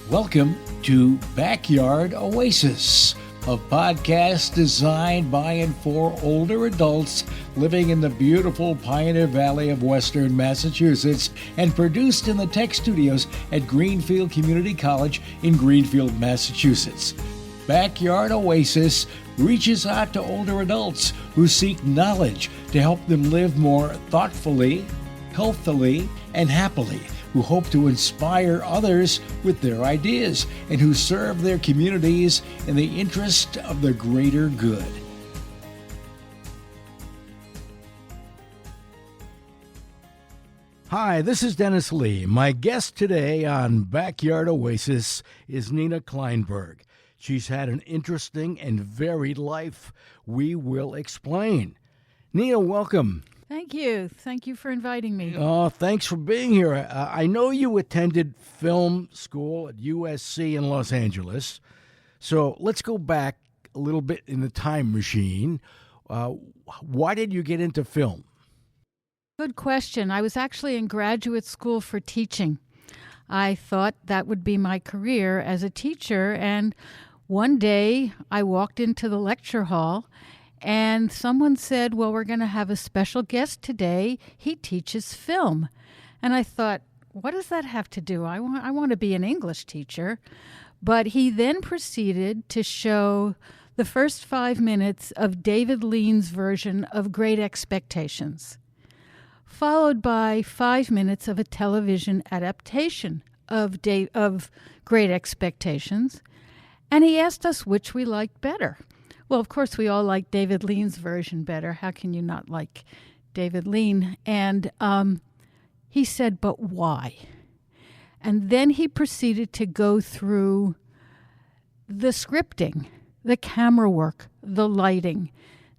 Welcome to Backyard Oasis, a podcast designed by and for older adults living in the beautiful Pioneer Valley of Western Massachusetts and produced in the tech studios at Greenfield Community College in Greenfield, Massachusetts. Backyard Oasis reaches out to older adults who seek knowledge to help them live more thoughtfully, healthily, and happily, who hope to inspire others with their ideas, and who serve their communities in the interest of the greater good. Hi, this is Dennis Lee. My guest today on Backyard Oasis is Nina Kleinberg. She's had an interesting and varied life. We will explain. Nina, welcome. Thank you. Thank you for inviting me. Oh, thanks for being here. I know you attended film school at USC in Los Angeles. So let's go back a little bit in the time machine. Why did you get into film? Good question. I was actually in graduate school for teaching. I thought that would be my career as a teacher. And one day I walked into the lecture hall and someone said, well, we're going to have a special guest today. He teaches film. And I thought, what does that have to do? I want to be an English teacher. But he then proceeded to show the first 5 minutes of David Lean's version of Great Expectations, followed by 5 minutes of a television adaptation of Great Expectations. And he asked us which we liked better. Well, of course, we all like David Lean's version better. How can you not like David Lean? And he said, but why? And then he proceeded to go through the scripting, the camera work, the lighting,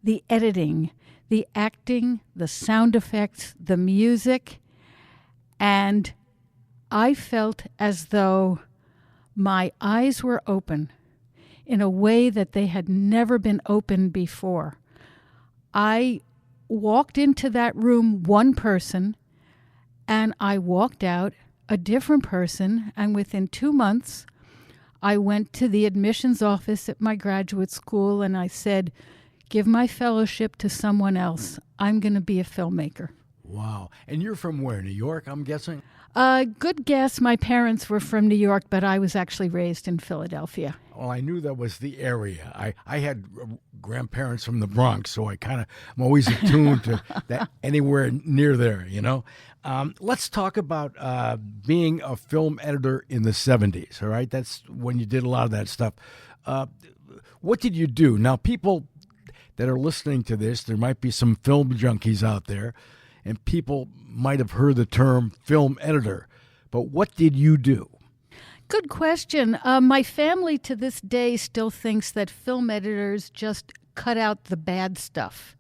the editing, the acting, the sound effects, the music. And I felt as though my eyes were open in a way that they had never been opened before. I walked into that room one person, and I walked out a different person, and within 2 months, I went to the admissions office at my graduate school, and I said, give my fellowship to someone else. I'm going to be a filmmaker. Wow. And you're from where? New York, I'm guessing? Good guess. My parents were from New York, but I was actually raised in Philadelphia. Well, I knew that was the area. I had grandparents from the Bronx, so I'm always attuned to that anywhere near there, you know. Let's talk about being a film editor in the 70s, all right? That's when you did a lot of that stuff. What did you do? Now, people that are listening to this, there might be some film junkies out there, and people might have heard the term film editor. But what did you do? Good question. My family to this day still thinks that film editors just cut out the bad stuff.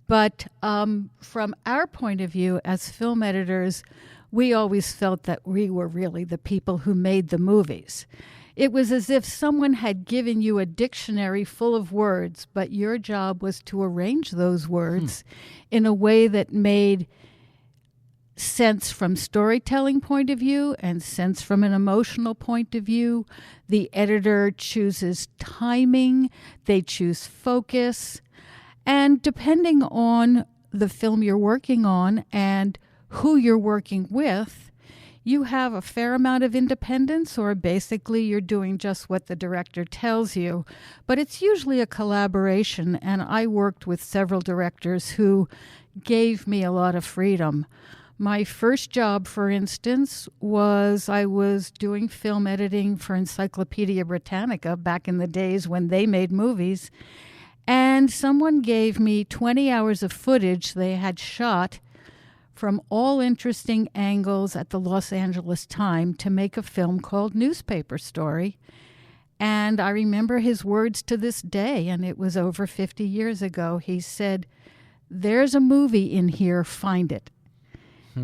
But from our point of view as film editors, we always felt that we were really the people who made the movies. It was as if someone had given you a dictionary full of words, but your job was to arrange those words in a way that made sense from storytelling point of view and sense from an emotional point of view. The editor chooses timing, they choose focus, and depending on the film you're working on and who you're working with, you have a fair amount of independence, or basically you're doing just what the director tells you. But it's usually a collaboration, and I worked with several directors who gave me a lot of freedom. My first job, for instance, was I was doing film editing for Encyclopedia Britannica back in the days when they made movies, and someone gave me 20 hours of footage they had shot from all interesting angles at the Los Angeles Times to make a film called Newspaper Story. And I remember his words to this day, and it was over 50 years ago. He said, there's a movie in here, find it.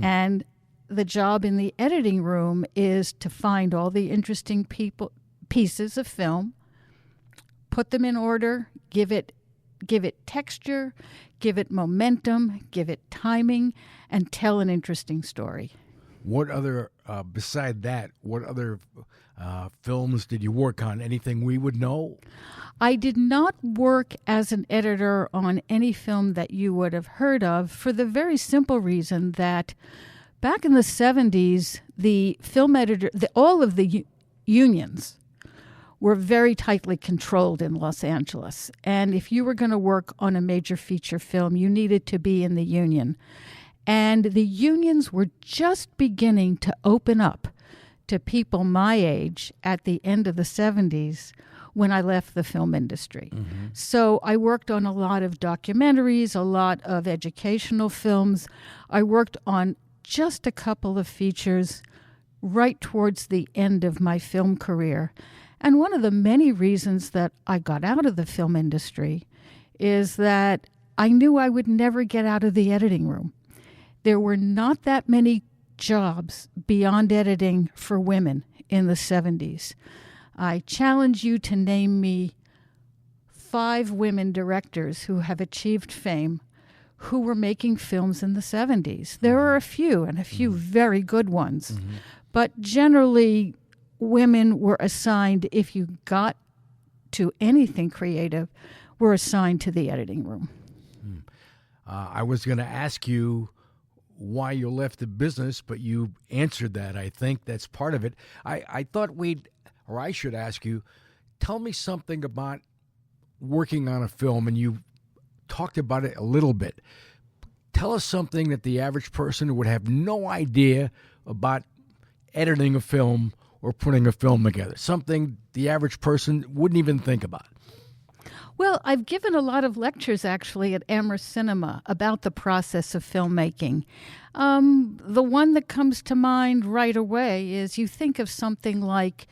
And the job in the editing room is to find all the interesting pieces of film, put them in order, give it texture, give it momentum, give it timing, and tell an interesting story. What other beside that, what other films did you work on? Anything we would know? I did not work as an editor on any film that you would have heard of for the very simple reason that back in the 70s, the film editor, all of the unions were very tightly controlled in Los Angeles. And if you were going to work on a major feature film, you needed to be in the union. And the unions were just beginning to open up to people my age at the end of the 70s when I left the film industry. Mm-hmm. So I worked on a lot of documentaries, a lot of educational films. I worked on just a couple of features right towards the end of my film career. And one of the many reasons that I got out of the film industry is that I knew I would never get out of the editing room. There were not that many jobs beyond editing for women in the 70s. I challenge you to name me 5 women directors who have achieved fame who were making films in the 70s. There are a few, and a few very good ones. Mm-hmm. But generally, women were assigned, if you got to anything creative, were assigned to the editing room. I was going to ask you why you left the business, but you answered that. I think that's part of it. I thought I should ask you, tell me something about working on a film, and you talked about it a little bit. Tell us something that the average person would have no idea about editing a film or putting a film together, something the average person wouldn't even think about. Well, I've given a lot of lectures, actually, at Amherst Cinema about the process of filmmaking. The one that comes to mind right away is you think of something like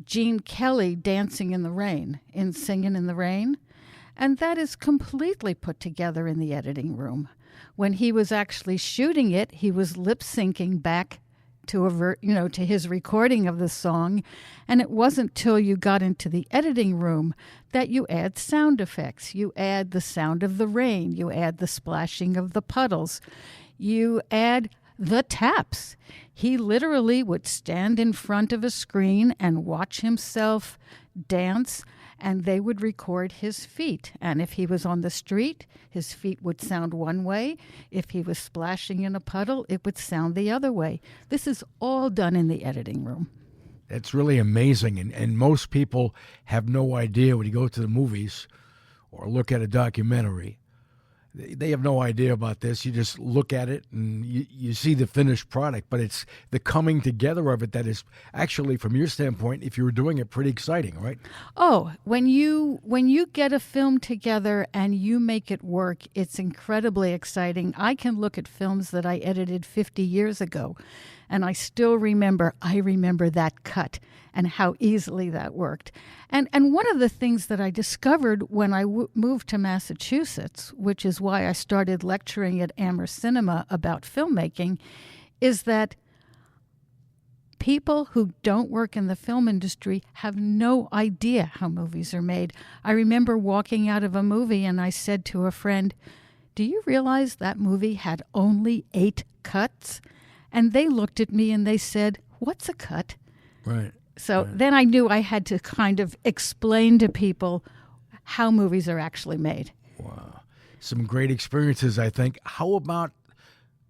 Gene Kelly dancing in the rain, in Singin' in the Rain, and that is completely put together in the editing room. When he was actually shooting it, he was lip-syncing back to to his recording of the song, and it wasn't till you got into the editing room that you add sound effects. You add the sound of the rain, you add the splashing of the puddles, you add the taps. He literally would stand in front of a screen and watch himself dance, and they would record his feet. And if he was on the street, his feet would sound one way. If he was splashing in a puddle, it would sound the other way. This is all done in the editing room. That's really amazing. And most people have no idea when you go to the movies or look at a documentary. They have no idea about this. You just look at it and you see the finished product, but it's the coming together of it that is actually, from your standpoint, if you were doing it, pretty exciting, right? Oh, when you get a film together and you make it work, it's incredibly exciting. I can look at films that I edited 50 years ago, and I still remember that cut and how easily that worked. And one of the things that I discovered when I moved to Massachusetts, which is why I started lecturing at Amherst Cinema about filmmaking, is that people who don't work in the film industry have no idea how movies are made. I remember walking out of a movie and I said to a friend, "Do you realize that movie had only 8 cuts?" And they looked at me and they said, "What's a cut?" Right. So then I knew I had to kind of explain to people how movies are actually made. Wow. Some great experiences, I think. How about,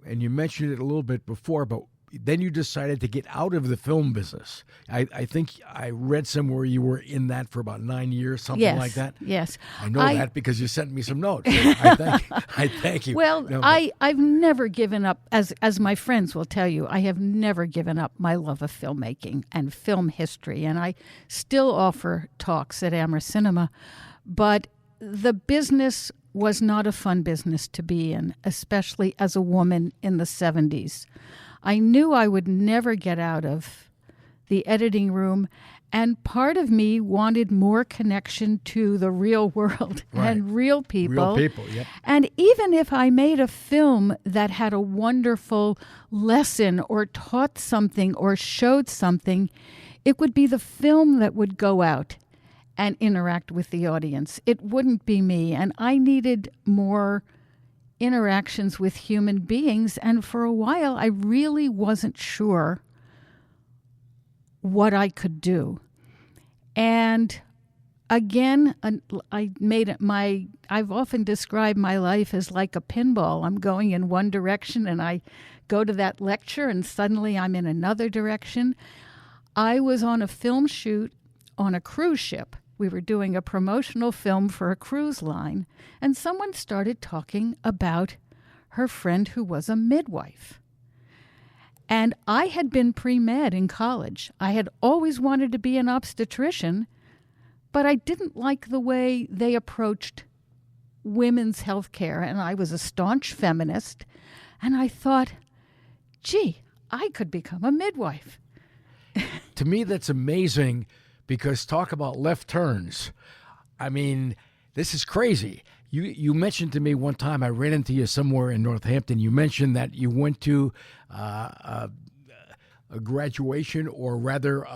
and you mentioned it a little bit before, but then you decided to get out of the film business. I think I read somewhere you were in that for about 9 years, something like that. Yes. I know that because you sent me some notes. I thank you. Well, I've never given up, as my friends will tell you, I have never given up my love of filmmaking and film history, and I still offer talks at Amherst Cinema. But the business was not a fun business to be in, especially as a woman in the 70s. I knew I would never get out of the editing room, and part of me wanted more connection to the real world and real people. Real people, yep. And even if I made a film that had a wonderful lesson or taught something or showed something, it would be the film that would go out and interact with the audience. It wouldn't be me, and I needed more interactions with human beings, and for a while I really wasn't sure what I could do. And again, I've often described my life as like a pinball. I'm going in one direction and I go to that lecture and suddenly I'm in another direction. I was on a film shoot on a cruise ship. We were doing a promotional film for a cruise line, and someone started talking about her friend who was a midwife. And I had been pre-med in college. I had always wanted to be an obstetrician, but I didn't like the way they approached women's health care, and I was a staunch feminist, and I thought, gee, I could become a midwife. To me, that's amazing, because talk about left turns. I mean, this is crazy. You mentioned to me one time, I ran into you somewhere in Northampton, you mentioned that you went to a graduation, or rather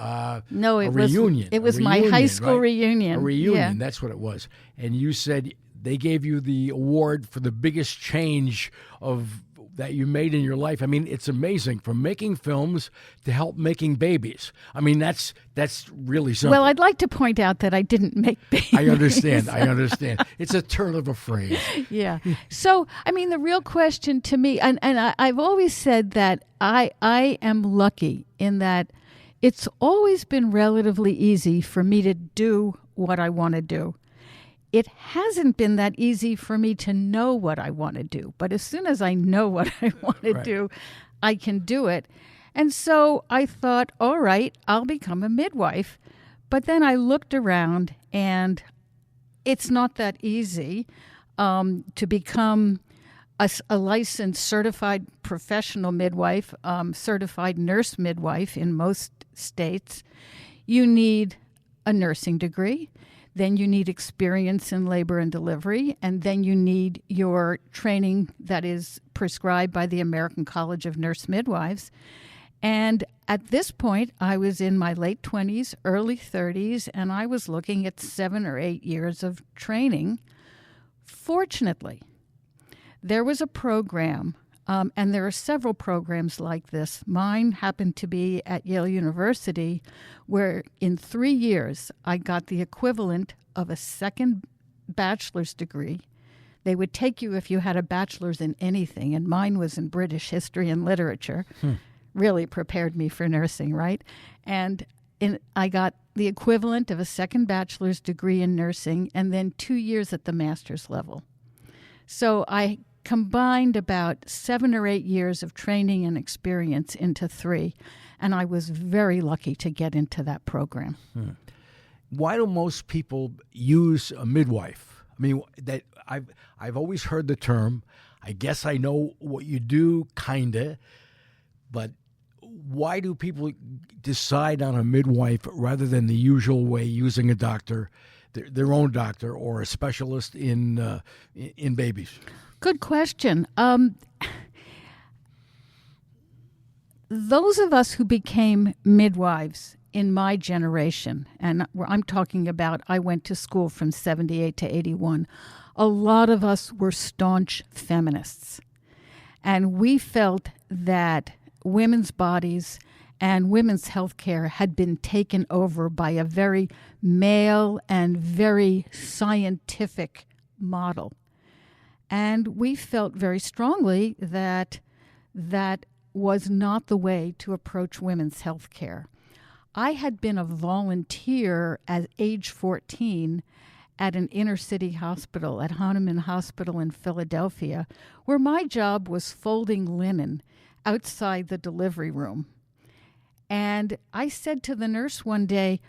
no, a reunion. It was my high school reunion. A reunion, yeah. That's what it was. And you said they gave you the award for the biggest change that you made in your life. I mean, it's amazing, from making films to help making babies. I mean, that's really something. Well, I'd like to point out that I didn't make babies. I understand. It's a turn of a phrase. Yeah. So, I mean, the real question to me, and I've always said that I am lucky in that it's always been relatively easy for me to do what I want to do. It hasn't been that easy for me to know what I want to do. But as soon as I know what I want to do, I can do it. And so I thought, all right, I'll become a midwife. But then I looked around, and it's not that easy to become a licensed certified professional midwife, certified nurse midwife in most states. You need a nursing degree. Then you need experience in labor and delivery, and then you need your training that is prescribed by the American College of Nurse Midwives. And at this point, I was in my late 20s, early 30s, and I was looking at 7 or 8 years of training. Fortunately, there was a program, and there are several programs like this. Mine happened to be at Yale University, where in 3 years I got the equivalent of a second bachelor's degree. They would take you if you had a bachelor's in anything, and mine was in British history and literature. Really prepared me for nursing, right? And I got the equivalent of a second bachelor's degree in nursing, and then 2 years at the master's level. So I combined about 7 or 8 years of training and experience into 3, and I was very lucky to get into that program. Why do most people use a midwife? I mean, that I've always heard the term. I guess I know what you do, kinda, but why do people decide on a midwife rather than the usual way, using a doctor, their own doctor, or a specialist in babies? Good question. Those of us who became midwives in my generation, and I'm talking about I went to school from 78 to 81, a lot of us were staunch feminists. And we felt that women's bodies and women's health care had been taken over by a very male and very scientific model. And we felt very strongly that that was not the way to approach women's health care. I had been a volunteer at age 14 at an inner city hospital, at Hahnemann Hospital in Philadelphia, where my job was folding linen outside the delivery room. And I said to the nurse one day,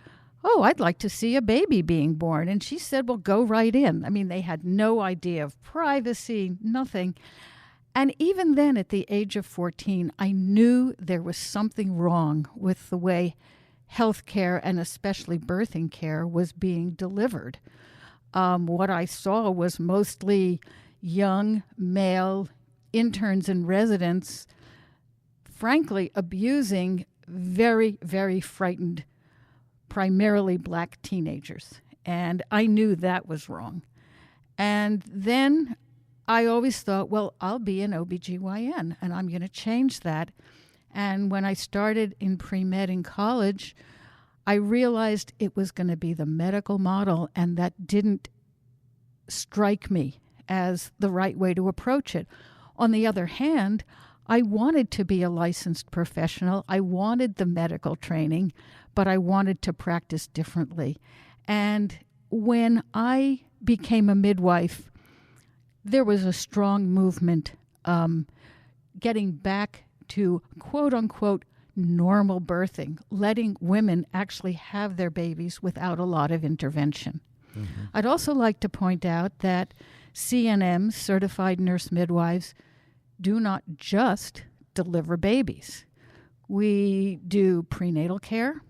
"Oh, I'd like to see a baby being born." And she said, "Well, go right in." I mean, they had no idea of privacy, nothing. And even then, at the age of 14, I knew there was something wrong with the way health care, and especially birthing care, was being delivered. What I saw was mostly young male interns and residents, frankly, abusing very, very frightened, primarily black teenagers. And I knew that was wrong. And then I always thought, well, I'll be an OBGYN, and I'm going to change that. And when I started in pre-med in college, I realized it was going to be the medical model, and that didn't strike me as the right way to approach it. On the other hand, I wanted to be a licensed professional. I wanted the medical training, but I wanted to practice differently. And when I became a midwife, there was a strong movement getting back to quote-unquote normal birthing, letting women actually have their babies without a lot of intervention. Mm-hmm. I'd also like to point out that CNMs, certified nurse midwives, do not just deliver babies. We do prenatal care.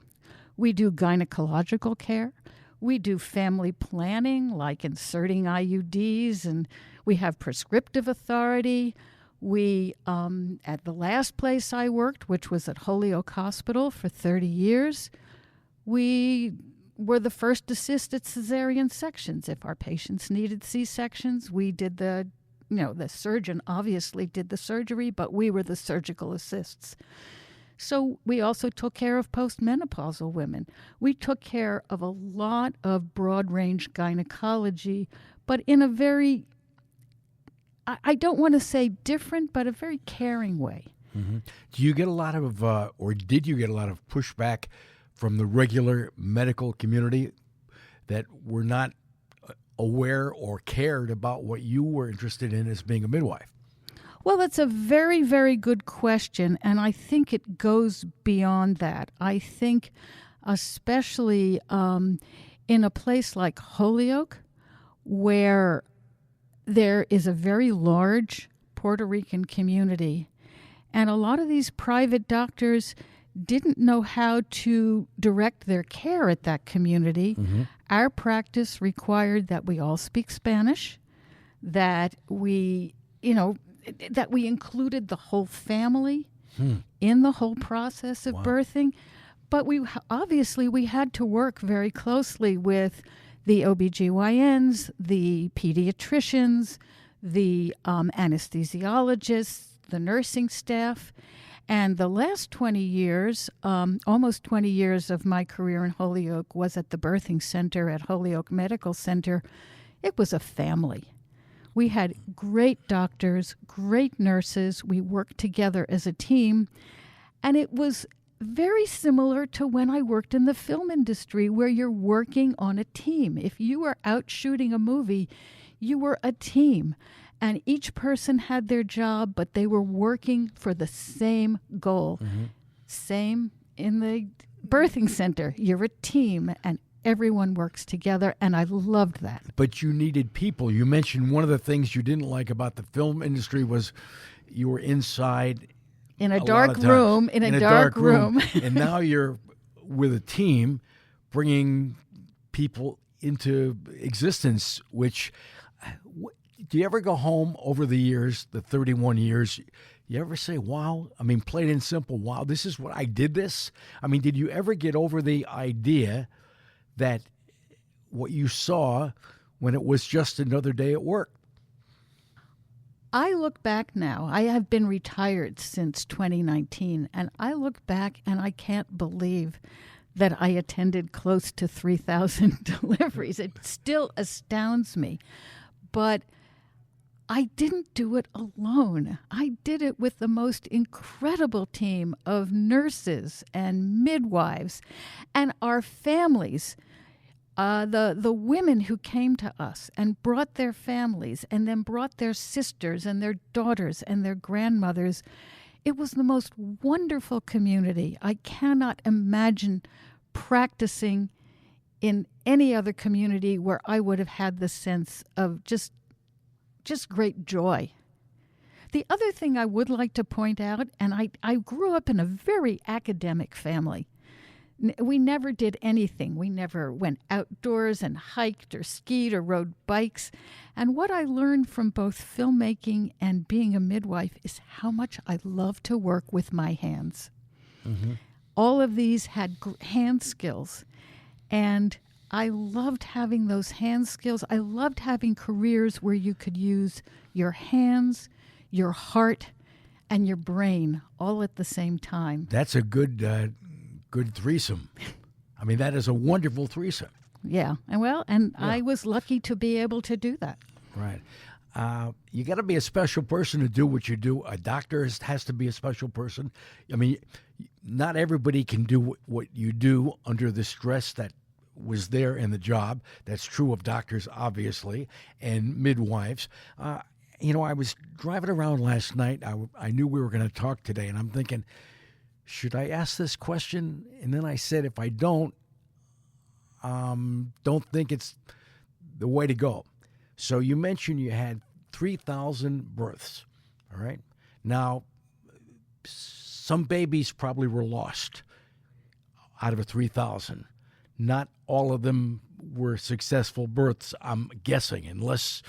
We do gynecological care. We do family planning, like inserting IUDs, and we have prescriptive authority. We, at the last place I worked, which was at Holyoke Hospital for 30 years, we were the first to assist at cesarean sections. If our patients needed C-sections, we did the surgeon obviously did the surgery, but we were the surgical assists. So we also took care of postmenopausal women. We took care of a lot of broad-range gynecology, but in a very, I don't want to say different, but a very caring way. Mm-hmm. Do you get a lot of, or did you get a lot of pushback from the regular medical community that were not aware or cared about what you were interested in as being a midwife? Well, that's a very, very good question, and I think it goes beyond that. I think especially in a place like Holyoke, where there is a very large Puerto Rican community, and a lot of these private doctors didn't know how to direct their care at that community. Mm-hmm. Our practice required that we all speak Spanish, that we included the whole family in the whole process of birthing. But we had to work very closely with the OBGYNs, the pediatricians, the anesthesiologists, the nursing staff. And the last 20 years, almost 20 years of my career in Holyoke was at the birthing center at Holyoke Medical Center. It was a family. We had great doctors, great nurses. We worked together as a team. And it was very similar to when I worked in the film industry, where you're working on a team. If you were out shooting a movie, you were a team. And each person had their job, but they were working for the same goal. Mm-hmm. Same in the birthing center. You're a team, and everyone works together, and I loved that. But you needed people. You mentioned one of the things you didn't like about the film industry was you were inside in a dark room. In a dark room. And now you're with a team bringing people into existence, which... Do you ever go home over the years, the 31 years, you ever say, wow, I mean, plain and simple, wow, this is what I did this? I mean, did you ever get over the idea that what you saw when it was just another day at work? I look back now. I have been retired since 2019, and I look back and I can't believe that I attended close to 3,000 deliveries. It still astounds me. But I didn't do it alone. I did it with the most incredible team of nurses and midwives and our families. The women who came to us and brought their families and then brought their sisters and their daughters and their grandmothers. It was the most wonderful community. I cannot imagine practicing in any other community where I would have had the sense of just great joy. The other thing I would like to point out, and I grew up in a very academic family. We never did anything. We never went outdoors and hiked or skied or rode bikes. And what I learned from both filmmaking and being a midwife is how much I love to work with my hands. Mm-hmm. All of these had hand skills. And I loved having those hand skills. I loved having careers where you could use your hands, your heart, and your brain all at the same time. That's a good threesome. I mean, that is a wonderful threesome. Yeah. I was lucky to be able to do that. Right. You got to be a special person to do what you do. A doctor has to be a special person. I mean, not everybody can do what you do under the stress that was there in the job. That's true of doctors, obviously, and midwives. I was driving around last night. I knew we were going to talk today, and I'm thinking, should I ask this question? And then I said, if I don't think it's the way to go. So you mentioned you had 3,000 births, all right? Now, some babies probably were lost out of 3,000. Not all of them were successful births, I'm guessing, unless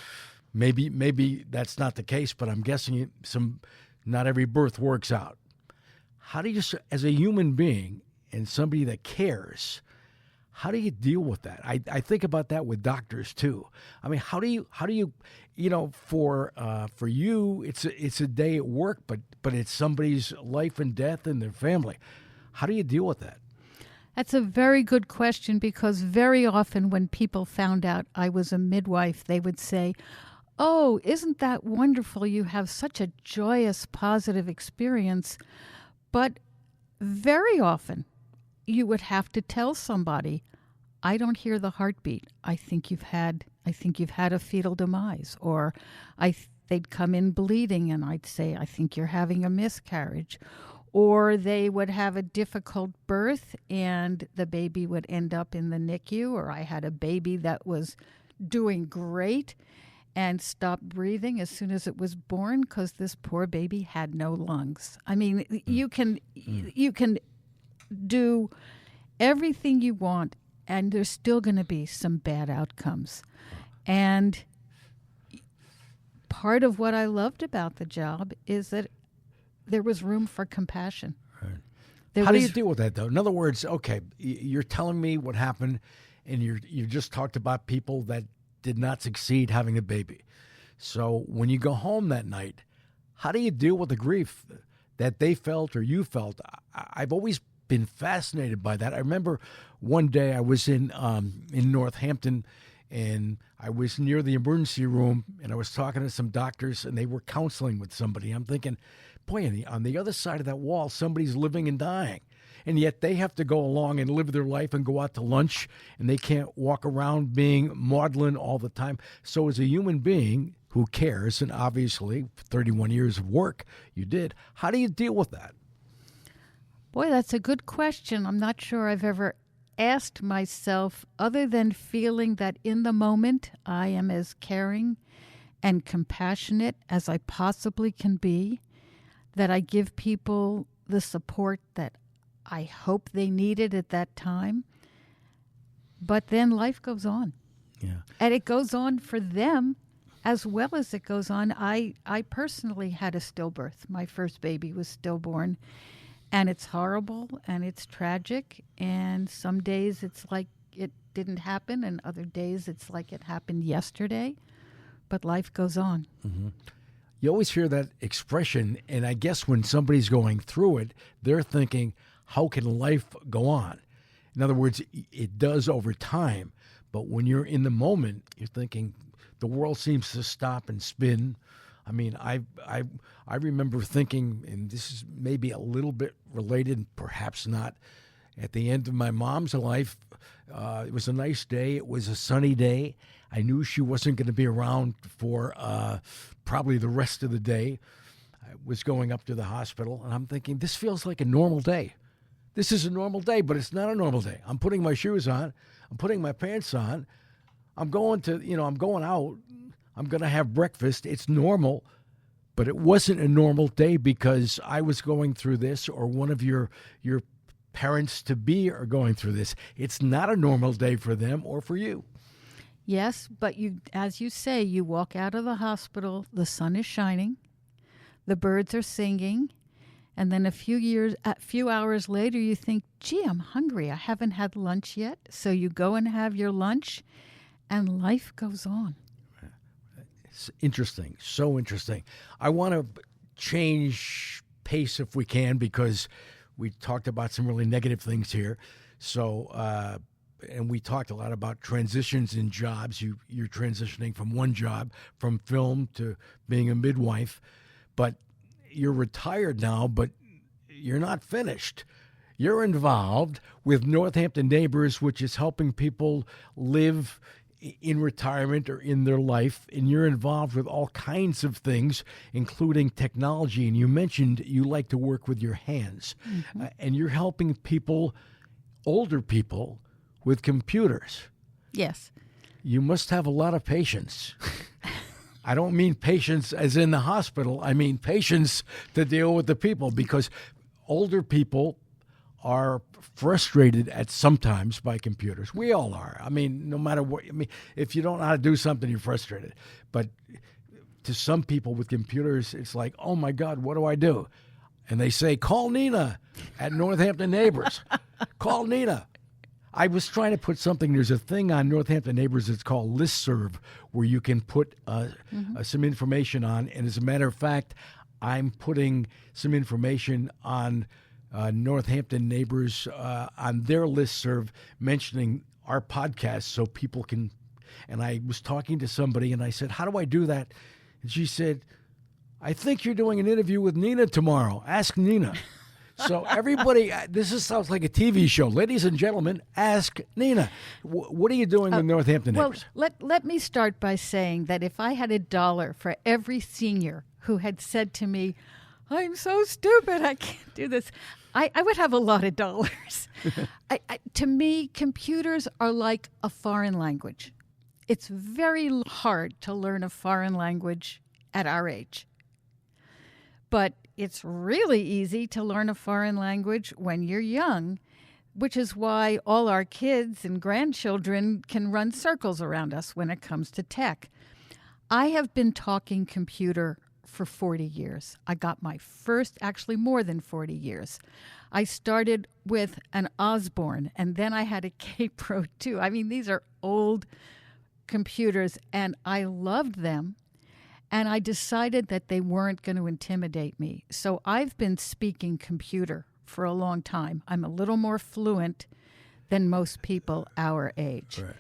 maybe that's not the case, but I'm guessing not every birth works out. How do you, as a human being and somebody that cares, how do you deal with that? I think about that with doctors too. I mean, how do you for you it's a day at work, but it's somebody's life and death and their family. How do you deal with that? That's a very good question, because very often when people found out I was a midwife, they would say, "Oh, isn't that wonderful? You have such a joyous, positive experience." But very often you would have to tell somebody, "I don't hear the heartbeat. I think you've had a fetal demise," or they'd come in bleeding and I'd say, "I think you're having a miscarriage." Or they would have a difficult birth and the baby would end up in the NICU, or I had a baby that was doing great and stopped breathing as soon as it was born because this poor baby had no lungs. I mean, you can do everything you want, and there's still going to be some bad outcomes. And part of what I loved about the job is that there was room for compassion. Right. How do you deal with that, though? In other words, okay, you're telling me what happened, and you just talked about people that did not succeed having a baby. So when you go home that night, how do you deal with the grief that they felt or you felt? I've always been fascinated by that. I remember one day I was in Northampton, and I was near the emergency room, and I was talking to some doctors, and they were counseling with somebody. I'm thinking, boy, on the other side of that wall, somebody's living and dying. And yet they have to go along and live their life and go out to lunch, and they can't walk around being maudlin all the time. So as a human being who cares, and obviously 31 years of work you did, how do you deal with that? Boy, that's a good question. I'm not sure I've ever asked myself, other than feeling that in the moment I am as caring and compassionate as I possibly can be, that I give people the support that I hope they needed at that time. But then life goes on. Yeah. And it goes on for them as well as it goes on. I personally had a stillbirth. My first baby was stillborn. And it's horrible and it's tragic. And some days it's like it didn't happen, and other days it's like it happened yesterday. But life goes on. Mm-hmm. You always hear that expression, and I guess when somebody's going through it, they're thinking, how can life go on? In other words, it does over time. But when you're in the moment, you're thinking the world seems to stop and spin. I mean, I remember thinking, and this is maybe a little bit related, perhaps not, at the end of my mom's life, it was a nice day. It was a sunny day. I knew she wasn't going to be around for probably the rest of the day. I was going up to the hospital, and I'm thinking, this feels like a normal day. This is a normal day, but it's not a normal day. I'm putting my shoes on. I'm putting my pants on. I'm going out. I'm going to have breakfast. It's normal, but it wasn't a normal day because I was going through this, or one of your parents-to-be are going through this. It's not a normal day for them or for you. Yes, but you, as you say, you walk out of the hospital, the sun is shining, the birds are singing, and then a few hours later you think, gee, I'm hungry. I haven't had lunch yet. So you go and have your lunch, and life goes on. It's interesting, so interesting. I want to change pace if we can, because we talked about some really negative things here. So, and we talked a lot about transitions in jobs. You're transitioning from one job, from film to being a midwife, but you're retired now, but you're not finished. You're involved with Northampton Neighbors, which is helping people live in retirement or in their life, and you're involved with all kinds of things, including technology. And you mentioned you like to work with your hands, and you're helping people, older people, with computers. Yes. You must have a lot of patience. I don't mean patience as in the hospital. I mean patience to deal with the people, because older people are frustrated at sometimes by computers. We all are. I mean, no matter what. I mean, if you don't know how to do something, you're frustrated. But to some people with computers, it's like, oh my God, what do I do? And they say, call Nina at Northampton Neighbors. Call Nina. I was trying to put something. There's a thing on Northampton Neighbors that's called Listserv, where you can put some information on. And as a matter of fact, I'm putting some information on Northampton Neighbors on their listserv, mentioning our podcast so people can. And I was talking to somebody, and I said, how do I do that? And she said, I think you're doing an interview with Nina tomorrow. Ask Nina. So everybody, sounds like a TV show. Ladies and gentlemen, ask Nina. What are you doing with Northampton Neighbors? Well, let me start by saying that if I had $1 for every senior who had said to me, I'm so stupid, I can't do this, I would have a lot of dollars. To me, computers are like a foreign language. It's very hard to learn a foreign language at our age. But it's really easy to learn a foreign language when you're young, which is why all our kids and grandchildren can run circles around us when it comes to tech. I have been talking computer for 40 years. I got my first, actually more than 40 years. I started with an Osborne, and then I had a K-Pro 2. I mean, these are old computers, and I loved them. And I decided that they weren't going to intimidate me. So I've been speaking computer for a long time. I'm a little more fluent than most people our age. Right.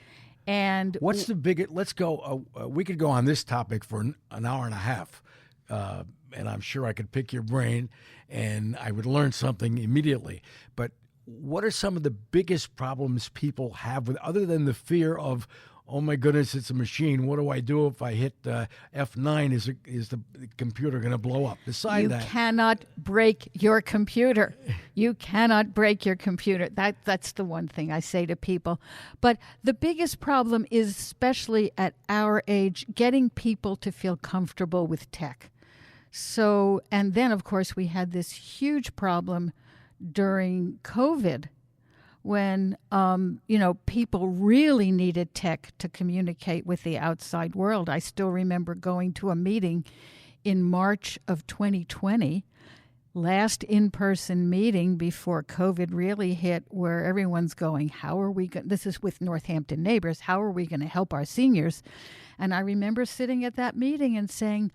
And what's the biggest? Let's go. We could go on this topic for an hour and a half, and I'm sure I could pick your brain, and I would learn something immediately. But what are some of the biggest problems people have with, other than the fear of, oh my goodness, it's a machine. What do I do if I hit F9? Is the computer going to blow up? Besides that, you cannot break your computer. You cannot break your computer. That's the one thing I say to people. But the biggest problem is, especially at our age, getting people to feel comfortable with tech. So, and then of course we had this huge problem during COVID, when people really needed tech to communicate with the outside world. I still remember going to a meeting in March of 2020, last in-person meeting before COVID really hit, where everyone's going, how are we going, this is with Northampton Neighbors, how are we going to help our seniors? And I remember sitting at that meeting and saying,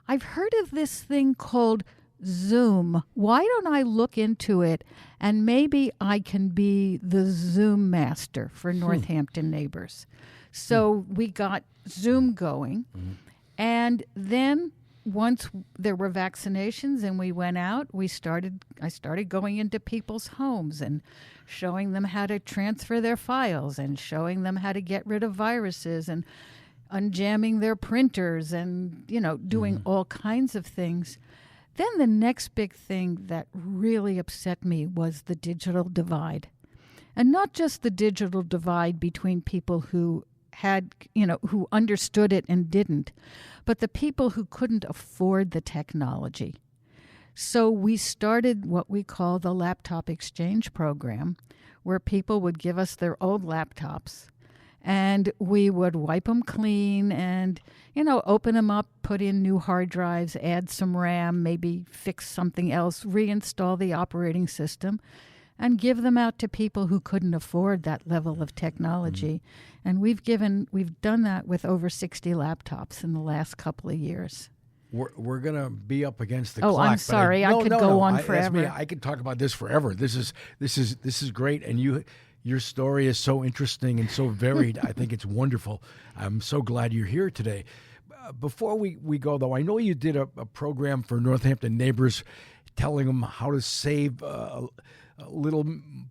I've heard of this thing called Zoom. Why don't I look into it, and maybe I can be the Zoom master for Northampton Neighbors. So we got Zoom going, and then once there were vaccinations and we went out, I started going into people's homes and showing them how to transfer their files and showing them how to get rid of viruses and unjamming their printers and, doing all kinds of things. Then the next big thing that really upset me was the digital divide. And not just the digital divide between people who had, who understood it and didn't, but the people who couldn't afford the technology. So we started what we call the Laptop Exchange Program, where people would give us their old laptops, and we would wipe them clean and, open them up, put in new hard drives, add some RAM, maybe fix something else, reinstall the operating system, and give them out to people who couldn't afford that level of technology. And we've done that with over 60 laptops in the last couple of years. We're going to be up against the Oh, clock. I'm sorry. I could go on forever. That's me. I could talk about this forever. This is great, and your story is so interesting and so varied. I think it's wonderful. I'm so glad you're here today. Before we go, though, I know you did a program for Northampton neighbors, telling them how to save a little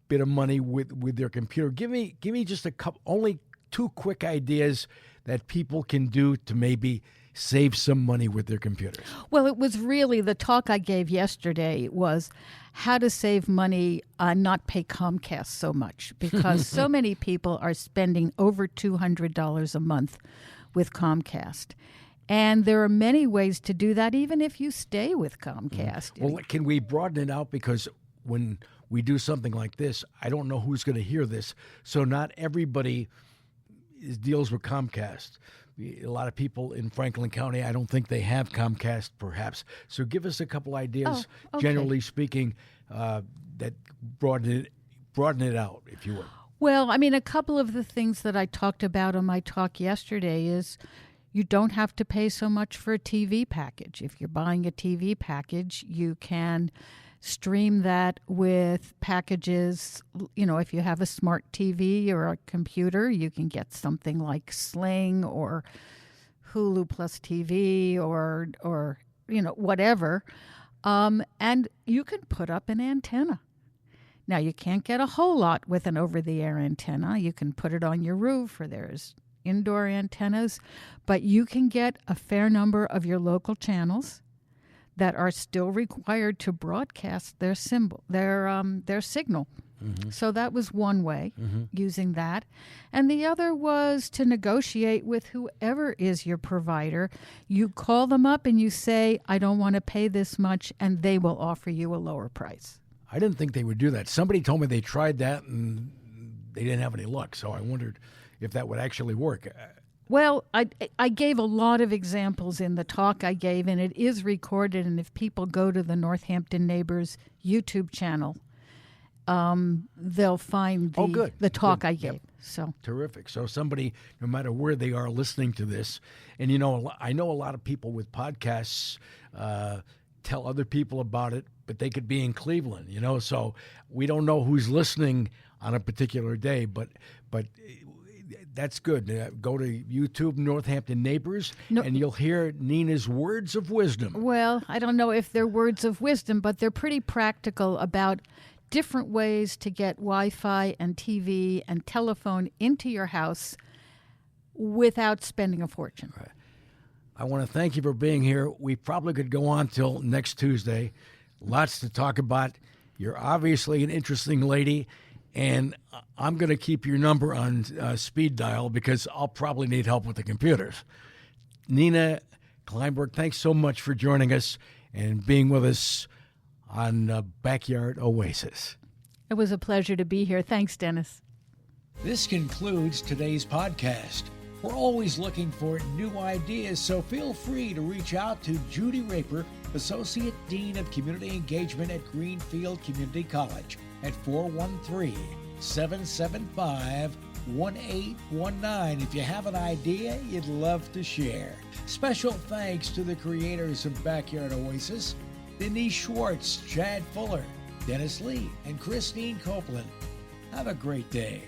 bit of money with their computer. Give me just only 2 quick ideas that people can do to maybe save some money with their computers. Well, it was really the talk I gave yesterday was how to save money and not pay Comcast so much, because so many people are spending over $200 a month with Comcast. And there are many ways to do that, even if you stay with Comcast. Well, can we broaden it out? Because when we do something like this, I don't know who's going to hear this. So not everybody deals with Comcast. A lot of people in Franklin County, I don't think they have Comcast, perhaps. So give us a couple ideas, generally speaking, that broaden it out, if you will. Well, I mean, a couple of the things that I talked about on my talk yesterday is you don't have to pay so much for a TV package. If you're buying a TV package, you can stream that with packages. You know, if you have a smart TV or a computer, you can get something like Sling or Hulu Plus TV or whatever. And you can put up an antenna. Now, you can't get a whole lot with an over-the-air antenna. You can put it on your roof, or there's indoor antennas, but you can get a fair number of your local channels that are still required to broadcast their signal. Mm-hmm. So that was one way, using that. And the other was to negotiate with whoever is your provider. You call them up and you say, I don't want to pay this much, and they will offer you a lower price. I didn't think they would do that. Somebody told me they tried that and they didn't have any luck, so I wondered if that would actually work. Well, I gave a lot of examples in the talk I gave, and it is recorded, and if people go to the Northampton Neighbors YouTube channel, they'll find the talk I gave. Yep. So terrific. So somebody, no matter where they are listening to this, and I know a lot of people with podcasts tell other people about it, but they could be in Cleveland, so we don't know who's listening on a particular day, but that's good. Go to YouTube, Northampton Neighbors, and you'll hear Nina's words of wisdom. Well, I don't know if they're words of wisdom, but they're pretty practical about different ways to get Wi-Fi and TV and telephone into your house without spending a fortune. Right. I want to thank you for being here. We probably could go on till next Tuesday. Lots to talk about. You're obviously an interesting lady, and I'm going to keep your number on speed dial because I'll probably need help with the computers. Nina Kleinberg, thanks so much for joining us and being with us on Backyard Oasis. It was a pleasure to be here. Thanks, Dennis. This concludes today's podcast. We're always looking for new ideas, so feel free to reach out to Judy Raper, Associate Dean of Community Engagement at Greenfield Community College, at 413-775-1819 if you have an idea you'd love to share. Special thanks to the creators of Backyard Oasis, Denise Schwartz, Chad Fuller, Dennis Lee, and Christine Copeland. Have a great day.